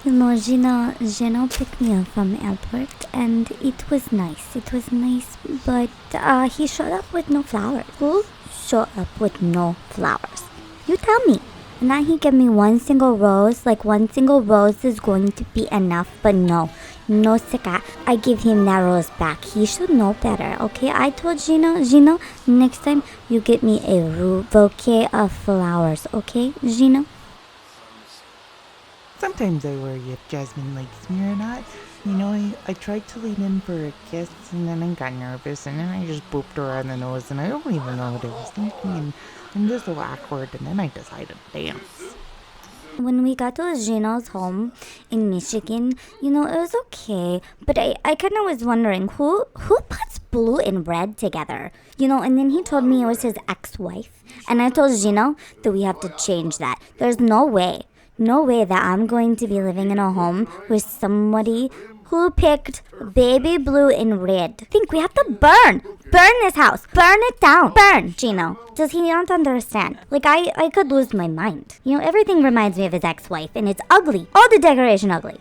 Gino picked me up from the airport, and it was nice. It was nice, but he showed up with no flowers. Who showed up with no flowers? You tell me. And then he gave me one single rose, like one single rose is going to be enough, but no, Sika. I give him that rose back. He should know better, okay? I told Gino, next time you get me a bouquet of flowers, okay, Gino? Sometimes I worry if Jasmine likes me or not. I tried to lean in for a kiss, and then I got nervous, and then I just booped her on the nose, and I don't even know what I was thinking, and I'm just so awkward, and then I decided to dance. When we got to Gino's home in Michigan, it was okay, but I kind of was wondering, who puts blue and red together? And then he told me it was his ex-wife, and I told Gino that we have to change that. There's no way that I'm going to be living in a home with somebody who picked baby blue and red. I think we have to burn this house, burn it down, burn, Gino. Does he not understand? Like, I could lose my mind. Everything reminds me of his ex-wife, and it's ugly. All the decoration ugly.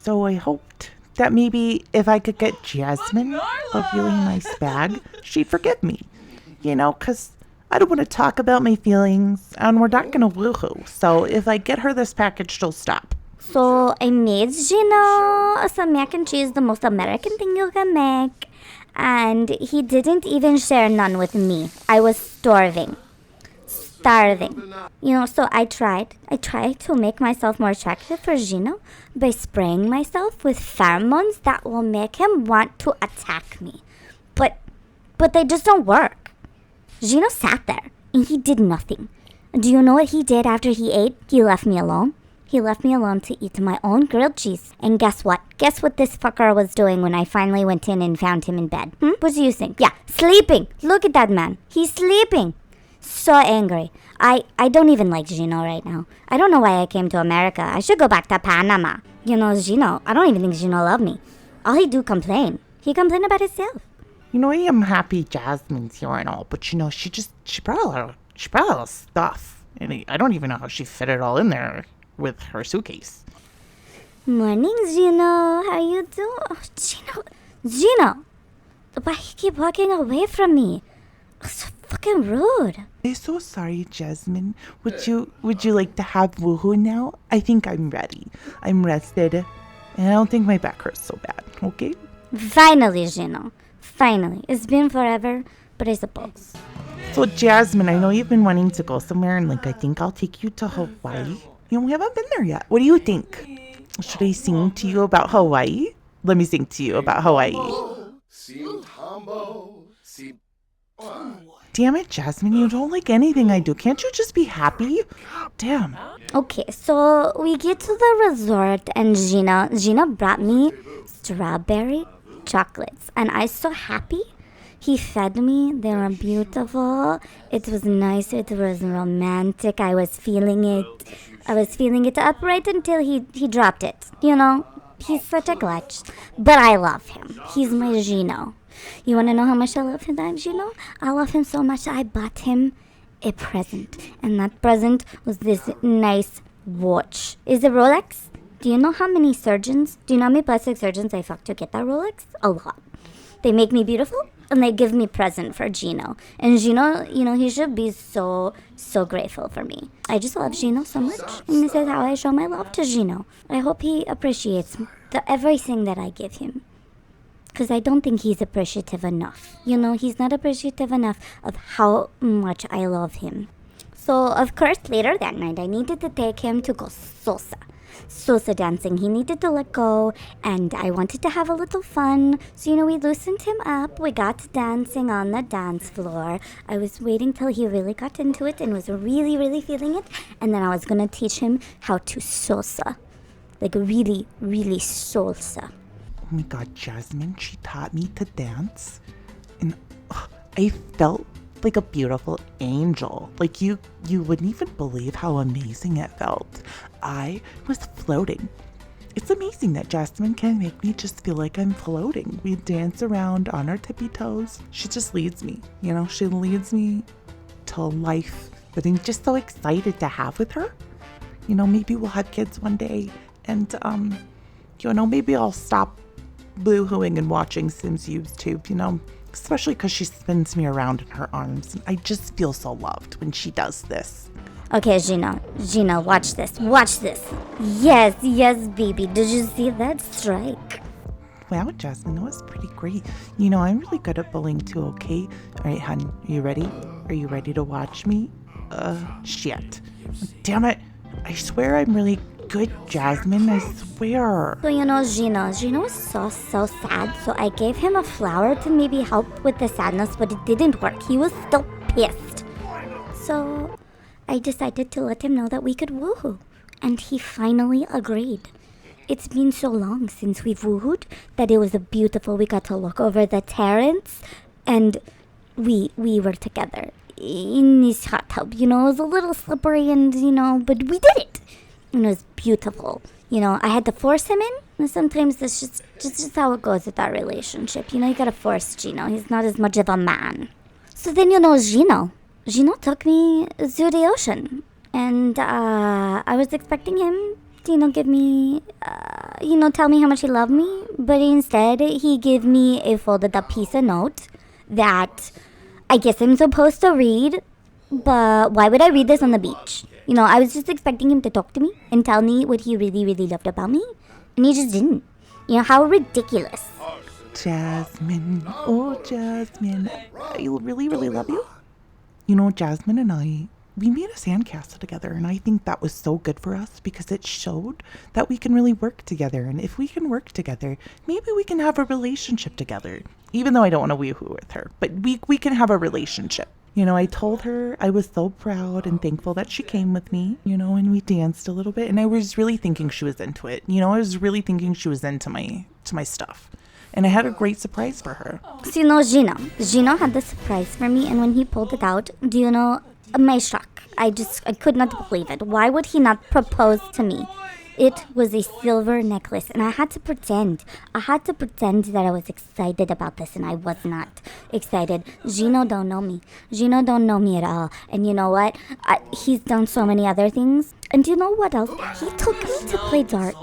So I hoped that maybe if I could get Jasmine a really nice bag, she'd forgive me. Because I don't want to talk about my feelings, and we're not going to woohoo. So if I get her this package, she'll stop. So I made Gino some mac and cheese, the most American thing you can make. And he didn't even share none with me. I was starving. So I tried to make myself more attractive for Gino by spraying myself with pheromones that will make him want to attack me. But they just don't work. Gino sat there, and he did nothing. Do you know what he did after he ate? He left me alone. He left me alone to eat my own grilled cheese. And guess what? Guess what this fucker was doing when I finally went in and found him in bed? What do you think? Yeah, sleeping. Look at that man. He's sleeping. So angry. I don't even like Gino right now. I don't know why I came to America. I should go back to Panama. Gino, I don't even think Gino loved me. All he do complain. He complained about himself. I am happy Jasmine's here and all, but she brought a lot of stuff. And I don't even know how she fit it all in there with her suitcase. Morning, Gino. How you doing? Oh, Gino. Why you keep walking away from me? It's so fucking rude. I'm so sorry, Jasmine. Would you like to have woohoo now? I think I'm ready. I'm rested, and I don't think my back hurts so bad. Okay? Finally, Gino. Finally. It's been forever, but I suppose. So, Jasmine, I know you've been wanting to go somewhere, and I think I'll take you to Hawaii. We haven't been there yet. What do you think? Should I sing to you about Hawaii? Let me sing to you about Hawaii. Damn it, Jasmine, you don't like anything I do. Can't you just be happy? Damn. Okay, so we get to the resort, and Gino brought me strawberry chocolates, and I was so happy. He fed me. They were beautiful. It was nice. It was romantic. I was feeling it up right until he dropped it. He's such a glitch. But I love him. He's my Gino. You want to know how much I love him, Gino? I love him so much I bought him a present. And that present was this nice watch. Is it Rolex? Do you know how many plastic surgeons I fucked to get that Rolex? A lot. They make me beautiful, and they give me present for Gino. And Gino, he should be so, so grateful for me. I just love Gino so much, and this is how I show my love to Gino. I hope he appreciates everything that I give him. Because I don't think he's appreciative enough. He's not appreciative enough of how much I love him. So, of course, later that night, I needed to take him to go salsa dancing. He needed to let go, and I wanted to have a little fun. So, we loosened him up. We got dancing on the dance floor. I was waiting till he really got into it and was really, really feeling it. And then I was going to teach him how to salsa. Like, really, really salsa. Oh my God, Jasmine, she taught me to dance. And I felt like a beautiful angel. Like you wouldn't even believe how amazing it felt. I was floating. It's amazing that Jasmine can make me just feel like I'm floating. We dance around on our tippy toes. She just leads me, she leads me to a life that I'm just so excited to have with her. Maybe we'll have kids one day, And, maybe I'll stop boo-hooing and watching Sims YouTube, especially because she spins me around in her arms. And I just feel so loved when she does this. Okay, Gino, watch this. Yes, baby. Did you see that strike? Wow, Jasmine, that was pretty great. I'm really good at bowling too, okay? All right, hon, are you ready? Are you ready to watch me? Shit. Damn it. I swear I'm really good, Jasmine. I swear. So, Gino was so sad. So I gave him a flower to maybe help with the sadness, but it didn't work. He was still pissed. So I decided to let him know that we could woohoo. And he finally agreed. It's been so long since we've woohooed that it was beautiful. We got to look over the terrace and we were together in this hot tub. It was a little slippery and, but we did it. And it was beautiful. I had to force him in. And sometimes that's just how it goes with our relationship. You gotta force Gino. He's not as much of a man. So then, Gino took me to the ocean. And I was expecting him give me, tell me how much he loved me. But instead, he gave me a folded up piece of note that I guess I'm supposed to read. But why would I read this on the beach? I was just expecting him to talk to me and tell me what he really, really loved about me. And he just didn't. How ridiculous. Jasmine. Oh, Jasmine. I really, really love you. Jasmine and I, we made a sandcastle together, and I think that was so good for us because it showed that we can really work together. And if we can work together, maybe we can have a relationship together. Even though I don't want to woohoo with her, but we can have a relationship. I told her I was so proud and thankful that she came with me, and we danced a little bit. And I was really thinking she was into it. I was really thinking she was into my stuff. And I had a great surprise for her. So, Gino had the surprise for me, and when he pulled it out, my shock. I could not believe it. Why would he not propose to me? It was a silver necklace, and I had to pretend. That I was excited about this, and I was not excited. Gino don't know me. Gino don't know me at all. And you know what? He's done so many other things. And do you know what else? He took me to play darts.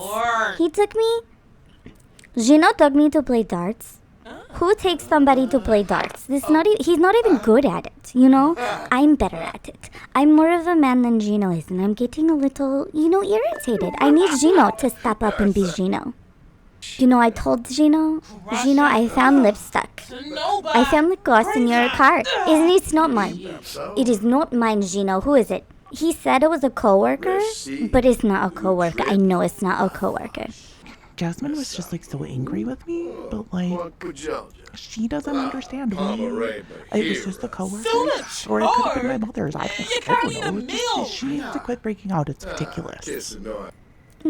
Gino took me to play darts. Who takes somebody to play darts? He's not even good at it, I'm better at it. I'm more of a man than Gino is, and I'm getting a little, irritated. I need Gino to step up and be Gino. I told Gino, I found lipstick. I found lip gloss in your car. It's not mine. It is not mine, Gino. Who is it? He said it was a coworker, but it's not a coworker. I know it's not a coworker. Jasmine was just so angry with me, but she doesn't understand me. It was just a coworker, or it could have been my mother's. I don't know. She needs to quit breaking out. It's ridiculous.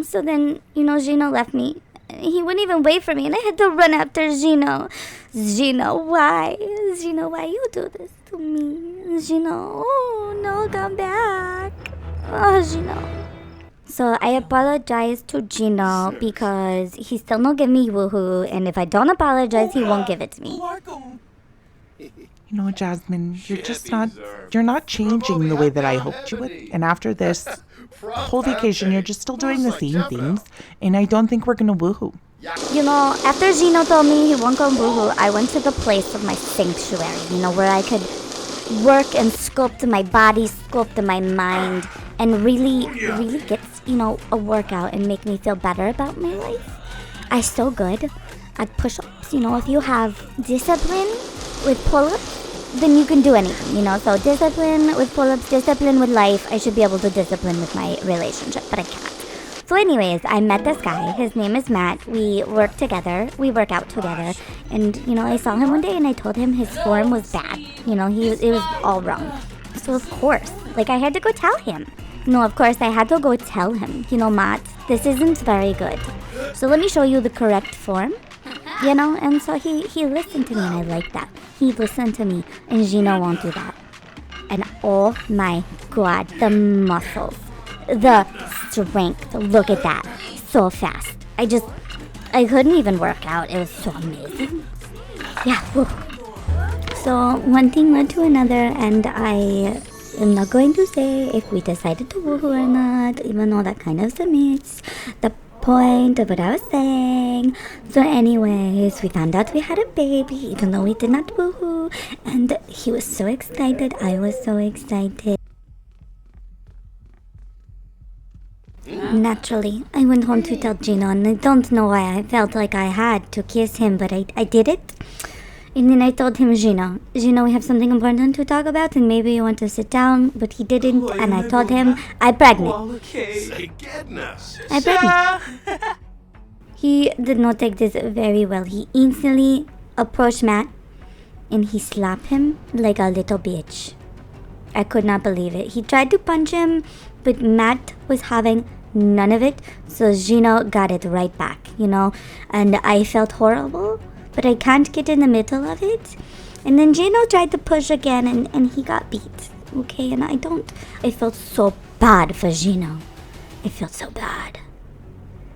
So then, Gino left me. He wouldn't even wait for me, and I had to run after Gino. Gino, why? Gino, why you do this to me? Gino, oh no, come back. Oh, Gino. So I apologized to Gino because he still not give me woohoo, and if I don't apologize, he won't give it to me. Jasmine, you're not changing the way that I hoped you would. And after this whole vacation, you're just still doing the same things, and I don't think we're gonna woohoo. After Gino told me he won't go woohoo, I went to the place of my sanctuary, where I could work and sculpt my body, sculpt my mind, and really, really get, a workout and make me feel better about my life. I'm so good at push-ups. If you have discipline with pull-ups, then you can do anything, So discipline with pull-ups, discipline with life. I should be able to discipline with my relationship, but I can't. So anyways, I met this guy. His name is Matt. We work together. We work out together. And, I saw him one day and I told him his form was bad. It was all wrong. So of course, I had to go tell him. Of course, I had to go tell him, Matt, this isn't very good. So let me show you the correct form, And so he listened to me, and I like that. He listened to me, and Gino won't do that. And oh my God, the muscles, the strength, look at that, so fast. I couldn't even work out. It was so amazing. Yeah, whew. So one thing led to another, and I'm not going to say if we decided to woohoo or not, even though that kind of submits the point of what I was saying. So anyways, we found out we had a baby, even though we did not woohoo. And he was so excited. I was so excited. Naturally, I went home to tell Gino, and I don't know why I felt like I had to kiss him, but I did it. And then I told him, Gino, we have something important to talk about, and maybe you want to sit down, but he didn't, and I told him, I'm pregnant. I'm pregnant. He did not take this very well. He instantly approached Matt, and he slapped him like a little bitch. I could not believe it. He tried to punch him, but Matt was having none of it, so Gino got it right back, and I felt horrible, but I can't get in the middle of it. And then Gino tried to push again, and he got beat, okay, and I felt so bad for Gino. I felt so bad.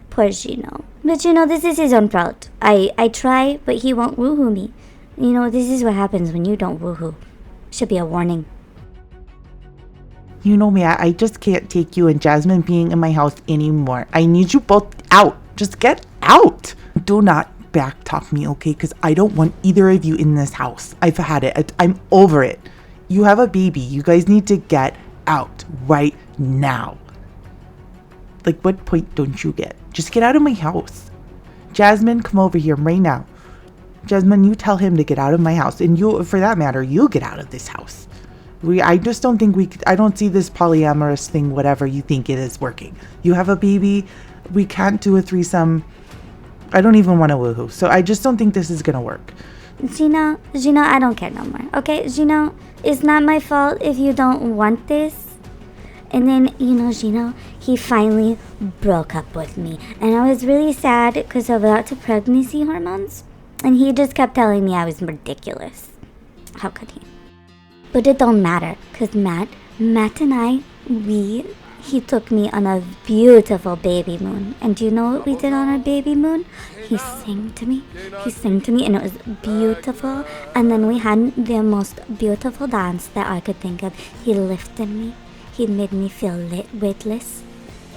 Poor Gino. But this is his own fault. I try, but he won't woohoo me. This is what happens when you don't woohoo. Should be a warning. You know me, I just can't take you and Jasmine being in my house anymore. I need you both out. Just get out. Do not backtalk me, okay? Because I don't want either of you in this house. I've had it. I'm over it. You have a baby. You guys need to get out right now. Like, what point don't you get? Just get out of my house. Jasmine, come over here right now. Jasmine, you tell him to get out of my house. And you, for that matter, you get out of this house. I just don't think I don't see this polyamorous thing, whatever you think it is, working. You have a baby. We can't do a threesome. I don't even want to woohoo. So I just don't think this is going to work. Gino, I don't care no more. Okay, Gino, it's not my fault if you don't want this. And then, Gino, he finally broke up with me. And I was really sad because of the pregnancy hormones. And he just kept telling me I was ridiculous. How could he? But it don't matter, because Matt and I, he took me on a beautiful baby moon. And do you know what we did on our baby moon? He sang to me, and it was beautiful. And then we had the most beautiful dance that I could think of. He lifted me, he made me feel weightless.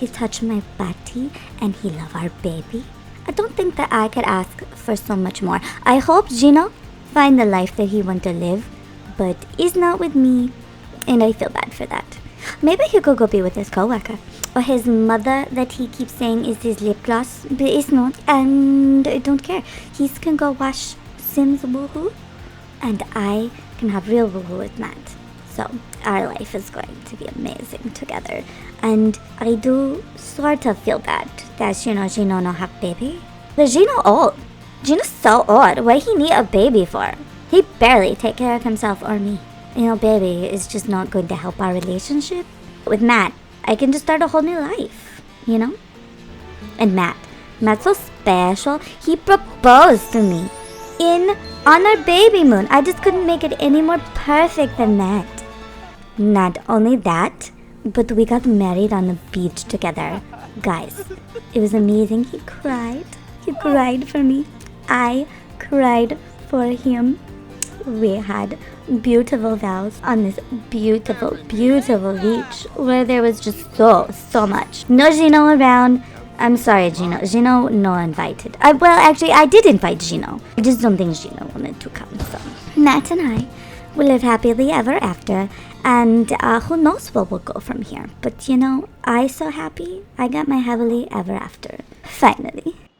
He touched my body, and he loved our baby. I don't think that I could ask for so much more. I hope Gino find the life that he wants to live. But he's not with me, and I feel bad for that. Maybe he could go be with his coworker, or his mother that he keeps saying is his lip gloss, but it's not, and I don't care. He can go watch Sims woohoo, and I can have real woohoo with Matt. So our life is going to be amazing together, and I do sort of feel bad that Gino no have baby, but Gino old. Gino's so old. What he need a baby for? He barely take care of himself or me. Baby is just not going to help our relationship. With Matt, I can just start a whole new life, And Matt's so special. He proposed to me on our baby moon. I just couldn't make it any more perfect than that. Not only that, but we got married on the beach together. Guys, it was amazing. He cried. He cried for me. I cried for him. We had beautiful vows on this beautiful, beautiful beach where there was just so much. No Gino around. I'm sorry, Gino. Gino no invited. I did invite Gino. I just don't think Gino wanted to come. So Matt and I will live happily ever after. And who knows where we'll go from here. But I so happy I got my happily ever after. Finally.